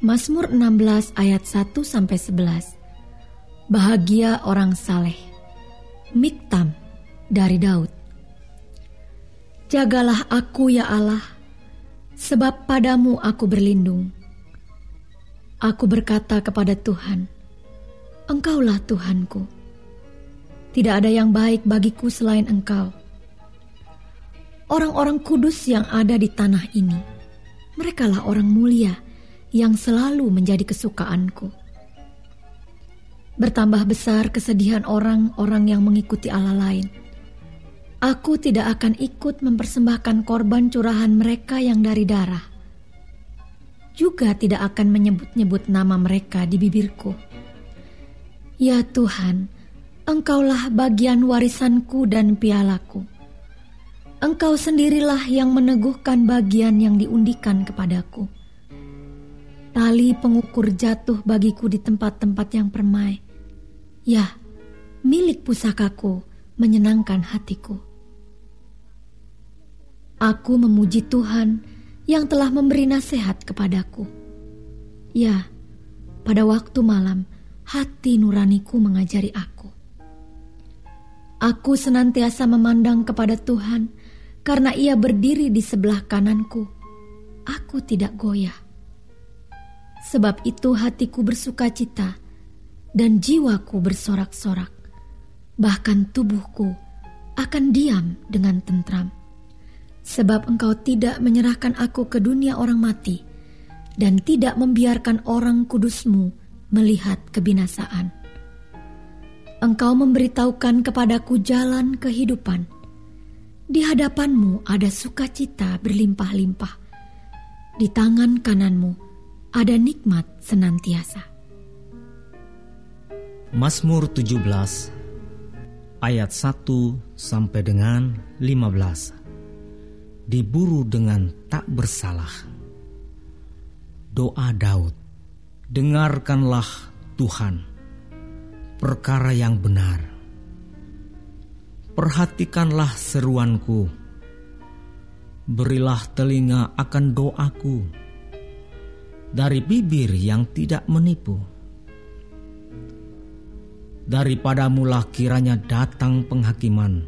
Mazmur 16 ayat 1-11. Bahagia orang saleh. Miktam dari Daud. Jagalah aku ya Allah, sebab padamu aku berlindung. Aku berkata kepada Tuhan, Engkaulah Tuhanku. Tidak ada yang baik bagiku selain Engkau. Orang-orang kudus yang ada di tanah ini, merekalah orang mulia yang selalu menjadi kesukaanku. Bertambah besar kesedihan orang-orang yang mengikuti Allah lain. Aku tidak akan ikut mempersembahkan korban curahan mereka yang dari darah. Juga tidak akan menyebut-nyebut nama mereka di bibirku. Ya Tuhan, Engkaulah bagian warisanku dan pialaku. Engkau sendirilah yang meneguhkan bagian yang diundikan kepadaku. Tali pengukur jatuh bagiku di tempat-tempat yang permai. Ya, milik pusakaku menyenangkan hatiku. Aku memuji Tuhan yang telah memberi nasihat kepadaku. Ya, pada waktu malam hati nuraniku mengajari aku. Aku senantiasa memandang kepada Tuhan karena Ia berdiri di sebelah kananku. Aku tidak goyah. Sebab itu hatiku bersukacita dan jiwaku bersorak-sorak. Bahkan tubuhku akan diam dengan tentram. Sebab Engkau tidak menyerahkan aku ke dunia orang mati dan tidak membiarkan orang kudus-Mu melihat kebinasaan. Engkau memberitahukan kepadaku jalan kehidupan. Di hadapan-Mu ada sukacita berlimpah-limpah. Di tangan kanan-Mu ada nikmat senantiasa. Mazmur 17 ayat 1 sampai dengan 15. Diburu dengan tak bersalah. Doa Daud. Dengarkanlah Tuhan perkara yang benar. Perhatikanlah seruanku. Berilah telinga akan doaku. Dari bibir yang tidak menipu. Daripadamulah kiranya datang penghakiman.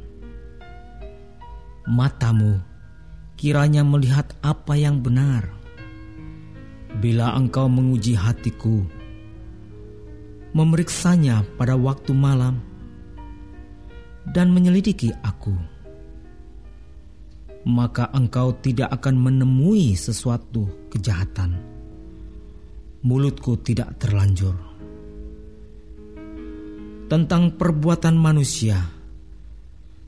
Matamu kiranya melihat apa yang benar. Bila Engkau menguji hatiku, memeriksanya pada waktu malam, dan menyelidiki aku, maka Engkau tidak akan menemui sesuatu kejahatan. Mulutku tidak terlanjur. Tentang perbuatan manusia,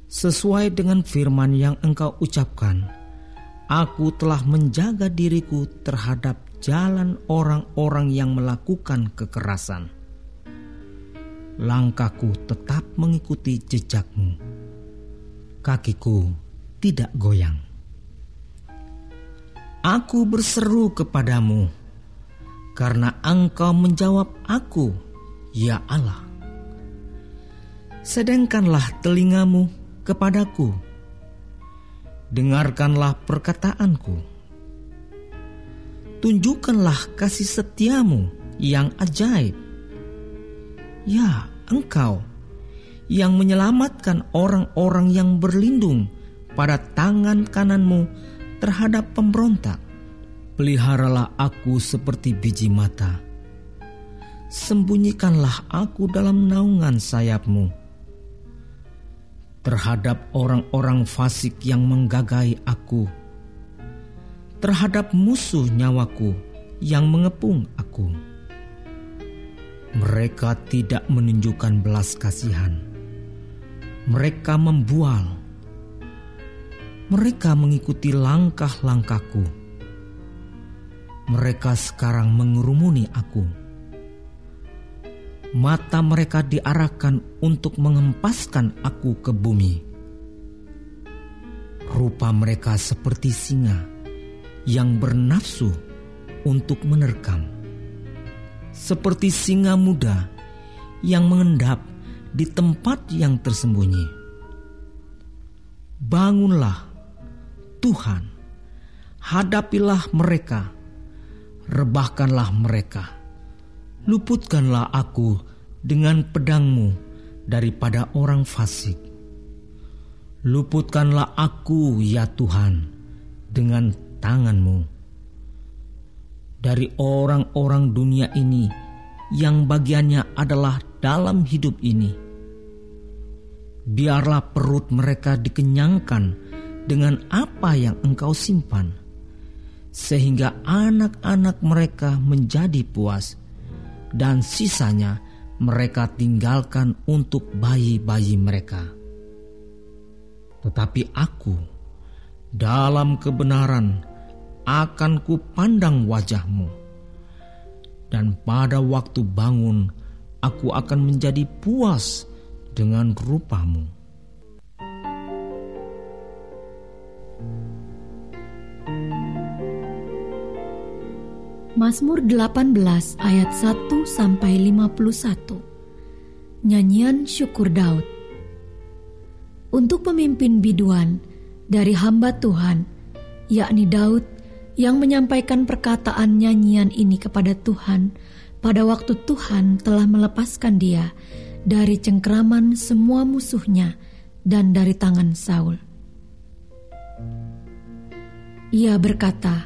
sesuai dengan firman yang Engkau ucapkan, aku telah menjaga diriku terhadap jalan orang-orang yang melakukan kekerasan. Langkahku tetap mengikuti jejak-Mu. Kakiku tidak goyang. Aku berseru kepadamu, karena Engkau menjawab aku, ya Allah. Sedengkanlah telingamu kepadaku. Dengarkanlah perkataanku. Tunjukkanlah kasih setiamu yang ajaib. Ya, Engkau yang menyelamatkan orang-orang yang berlindung pada tangan kananmu terhadap pemberontak. Peliharalah aku seperti biji mata. Sembunyikanlah aku dalam naungan sayap-Mu. Terhadap orang-orang fasik yang menggagai aku. Terhadap musuh nyawaku yang mengepung aku. Mereka tidak menunjukkan belas kasihan. Mereka membual. Mereka mengikuti langkah-langkahku. Mereka sekarang mengerumuni aku. Mata mereka diarahkan untuk mengempaskan aku ke bumi. Rupa mereka seperti singa yang bernafsu untuk menerkam. Seperti singa muda yang mengendap di tempat yang tersembunyi. Bangunlah, Tuhan, hadapilah mereka. rebahkanlah mereka. Luputkanlah aku dengan pedang-Mu daripada orang fasik. Luputkanlah aku, ya Tuhan, dengan tangan-Mu dari orang-orang dunia ini yang bagiannya adalah dalam hidup ini. Biarlah perut mereka dikenyangkan dengan apa yang Engkau simpan, sehingga anak-anak mereka menjadi puas, dan sisanya mereka tinggalkan untuk bayi-bayi mereka. Tetapi aku, dalam kebenaran, akan kupandang wajah-Mu, dan pada waktu bangun, aku akan menjadi puas dengan rupa-Mu. Mazmur 18 ayat 1-51. Nyanyian syukur Daud. Untuk pemimpin biduan dari hamba Tuhan, yakni Daud, yang menyampaikan perkataan nyanyian ini kepada Tuhan pada waktu Tuhan telah melepaskan dia dari cengkraman semua musuhnya dan dari tangan Saul. Ia berkata,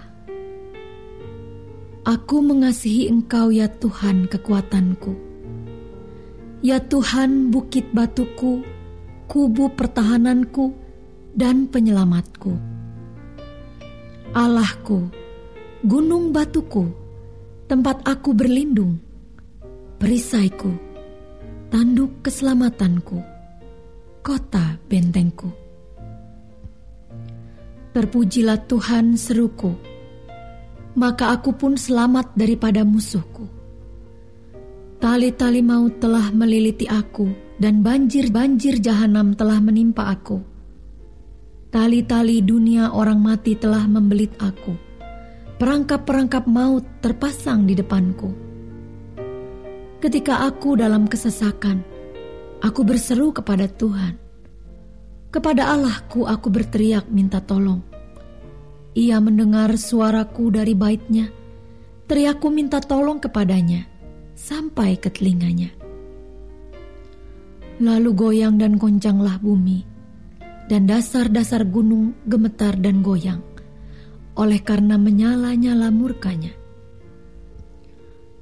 "Aku mengasihi Engkau, ya Tuhan, kekuatanku. Ya Tuhan, bukit batuku, kubu pertahananku, dan penyelamatku. Allahku, gunung batuku, tempat aku berlindung, perisaiku, tanduk keselamatanku, kota bentengku. Terpujilah Tuhan, seruku, maka aku pun selamat daripada musuhku. Tali-tali maut telah meliliti aku, dan banjir-banjir jahanam telah menimpa aku. Tali-tali dunia orang mati telah membelit aku. Perangkap-perangkap maut terpasang di depanku. Ketika aku dalam kesesakan, aku berseru kepada Tuhan. Kepada Allahku aku berteriak minta tolong. Ia mendengar suaraku dari bait-Nya. Teriakku minta tolong kepadanya sampai ke telinganya. Lalu goyang dan goncanglah bumi, dan dasar-dasar gunung gemetar dan goyang, oleh karena menyala-nyala murkanya.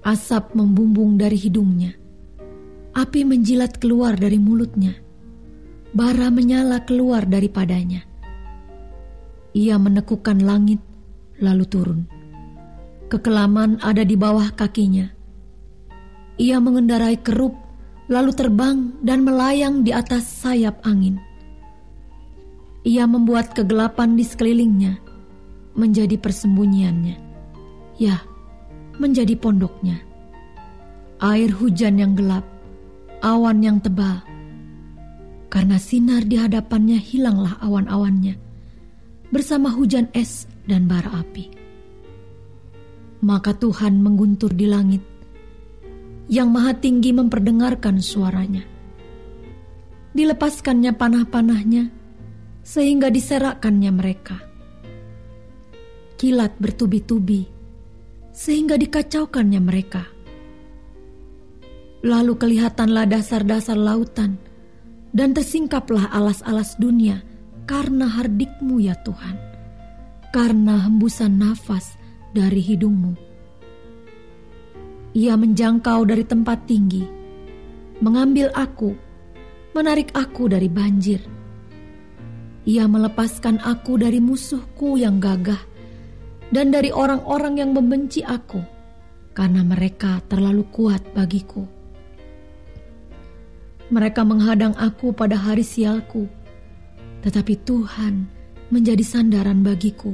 Asap membumbung dari hidungnya, api menjilat keluar dari mulutnya, bara menyala keluar daripadanya. Ia menekukkan langit, lalu turun. Kekelaman ada di bawah kakinya. Ia mengendarai kerub, lalu terbang dan melayang di atas sayap angin. Ia membuat kegelapan di sekelilingnya menjadi persembunyiannya. Ya, menjadi pondoknya. Air hujan yang gelap, awan yang tebal. Karena sinar di hadapannya hilanglah awan-awannya, bersama hujan es dan bara api. Maka Tuhan mengguntur di langit, Yang Maha Tinggi memperdengarkan suaranya. Dilepaskannya panah-panahnya, sehingga diserakkannya mereka. Kilat bertubi-tubi, sehingga dikacaukannya mereka. Lalu kelihatanlah dasar-dasar lautan, dan tersingkaplah alas-alas dunia, karena hardik-Mu ya Tuhan, karena hembusan nafas dari hidung-Mu. Ia menjangkau dari tempat tinggi, mengambil aku, menarik aku dari banjir. Ia melepaskan aku dari musuhku yang gagah, dan dari orang-orang yang membenci aku, karena mereka terlalu kuat bagiku. Mereka menghadang aku pada hari sialku, tetapi Tuhan menjadi sandaran bagiku.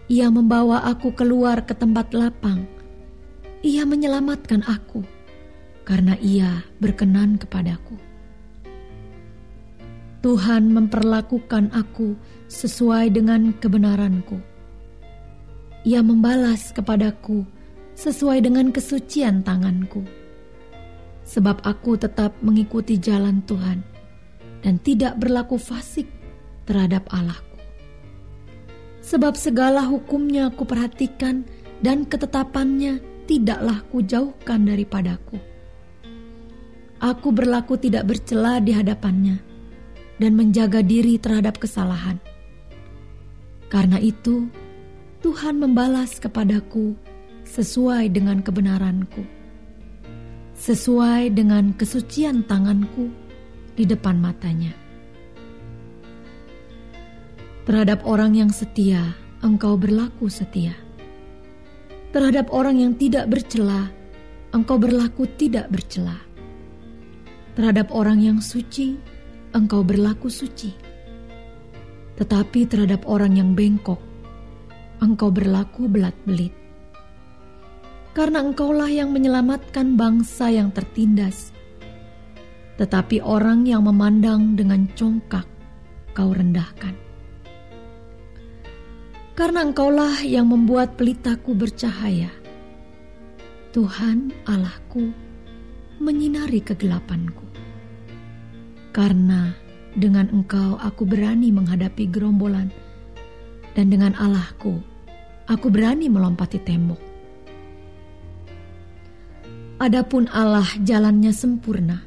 Ia membawa aku keluar ke tempat lapang. Ia menyelamatkan aku, karena Ia berkenan kepadaku. Tuhan memperlakukan aku sesuai dengan kebenaranku. Ia membalas kepadaku sesuai dengan kesucian tanganku. Sebab aku tetap mengikuti jalan Tuhan dan tidak berlaku fasik terhadap Allahku. Sebab segala hukum-Nya aku perhatikan dan ketetapannya tidaklah kujauhkan daripadaku. Aku berlaku tidak bercela di hadapannya dan menjaga diri terhadap kesalahan. Karena itu, Tuhan membalas kepadaku sesuai dengan kebenaranku, sesuai dengan kesucian tanganku di depan matanya. Terhadap orang yang setia, Engkau berlaku setia. Terhadap orang yang tidak bercela, Engkau berlaku tidak bercela. Terhadap orang yang suci, Engkau berlaku suci. Tetapi terhadap orang yang bengkok, Engkau berlaku belat-belit. Karena Engkaulah yang menyelamatkan bangsa yang tertindas, tetapi orang yang memandang dengan congkak, Kau rendahkan. Karena Engkaulah yang membuat pelitaku bercahaya, Tuhan Allahku menyinari kegelapanku. Karena dengan Engkau aku berani menghadapi gerombolan, dan dengan Allahku aku berani melompati tembok. Adapun Allah jalannya sempurna.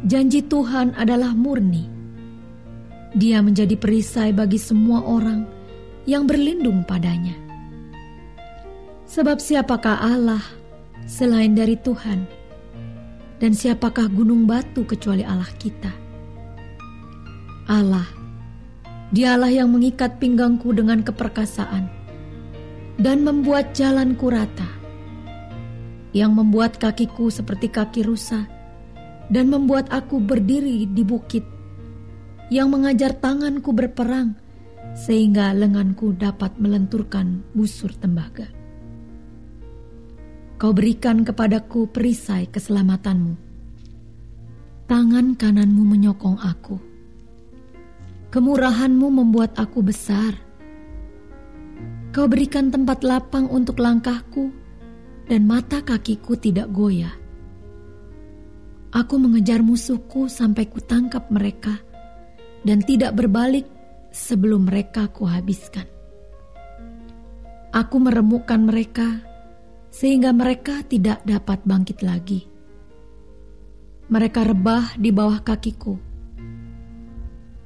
Janji Tuhan adalah murni. Dia menjadi perisai bagi semua orang yang berlindung padanya. Sebab siapakah Allah selain dari Tuhan? Dan siapakah gunung batu kecuali Allah kita? Allah, Dialah yang mengikat pinggangku dengan keperkasaan dan membuat jalanku rata, yang membuat kakiku seperti kaki rusa dan membuat aku berdiri di bukit, yang mengajar tanganku berperang sehingga lenganku dapat melenturkan busur tembaga. Kau berikan kepadaku perisai keselamatanmu. Tangan kananmu menyokong aku. Kemurahanmu membuat aku besar. Kau berikan tempat lapang untuk langkahku, dan mata kakiku tidak goyah. Aku mengejar musuhku sampai kutangkap mereka, dan tidak berbalik sebelum mereka kuhabiskan. Aku meremukkan mereka, sehingga mereka tidak dapat bangkit lagi. Mereka rebah di bawah kakiku.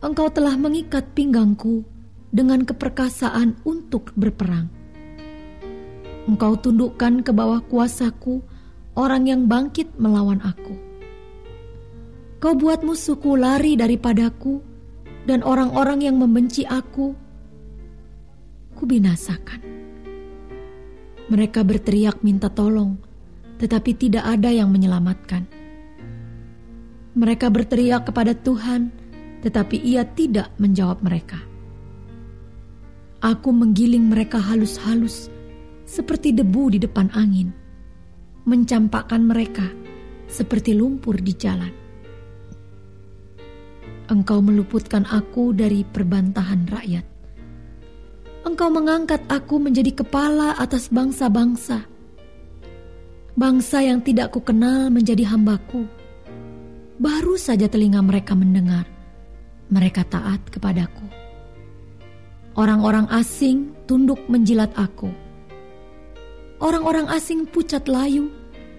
Engkau telah mengikat pinggangku dengan keperkasaan untuk berperang. Engkau tundukkan ke bawah kuasaku orang yang bangkit melawan aku. Kau buat musuhku lari daripadaku, dan orang-orang yang membenci aku, kubinasakan. Mereka berteriak minta tolong, tetapi tidak ada yang menyelamatkan. Mereka berteriak kepada Tuhan, tetapi Ia tidak menjawab mereka. Aku menggiling mereka halus-halus, seperti debu di depan angin, mencampakkan mereka seperti lumpur di jalan. Engkau meluputkan aku dari perbantahan rakyat. Engkau mengangkat aku menjadi kepala atas bangsa-bangsa. Bangsa yang tidak kukenal menjadi hambaku. Baru saja telinga mereka mendengar, mereka taat kepadaku. Orang-orang asing tunduk menjilat aku. Orang-orang asing pucat layu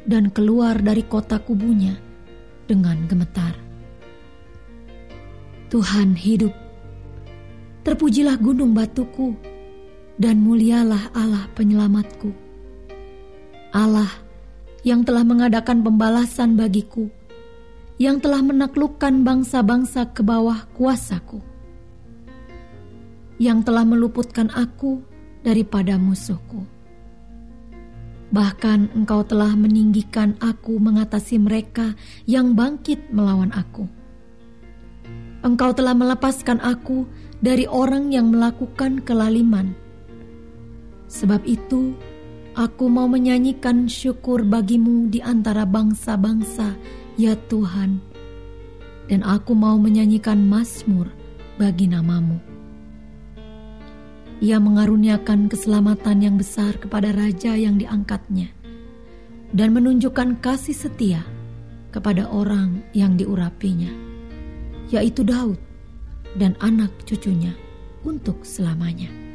dan keluar dari kota kubunya dengan gemetar. Tuhan hidup. Terpujilah gunung batuku, dan mulialah Allah penyelamatku. Allah yang telah mengadakan pembalasan bagiku, yang telah menaklukkan bangsa-bangsa ke bawah kuasaku, yang telah meluputkan aku daripada musuhku. Bahkan Engkau telah meninggikan aku mengatasi mereka yang bangkit melawan aku. Engkau telah melepaskan aku dari orang yang melakukan kelaliman. Sebab itu, aku mau menyanyikan syukur bagimu di antara bangsa-bangsa, ya Tuhan. Dan aku mau menyanyikan mazmur bagi namamu. Ia mengaruniakan keselamatan yang besar kepada raja yang diangkatnya, dan menunjukkan kasih setia kepada orang yang diurapinya, yaitu Daud dan anak cucunya untuk selamanya.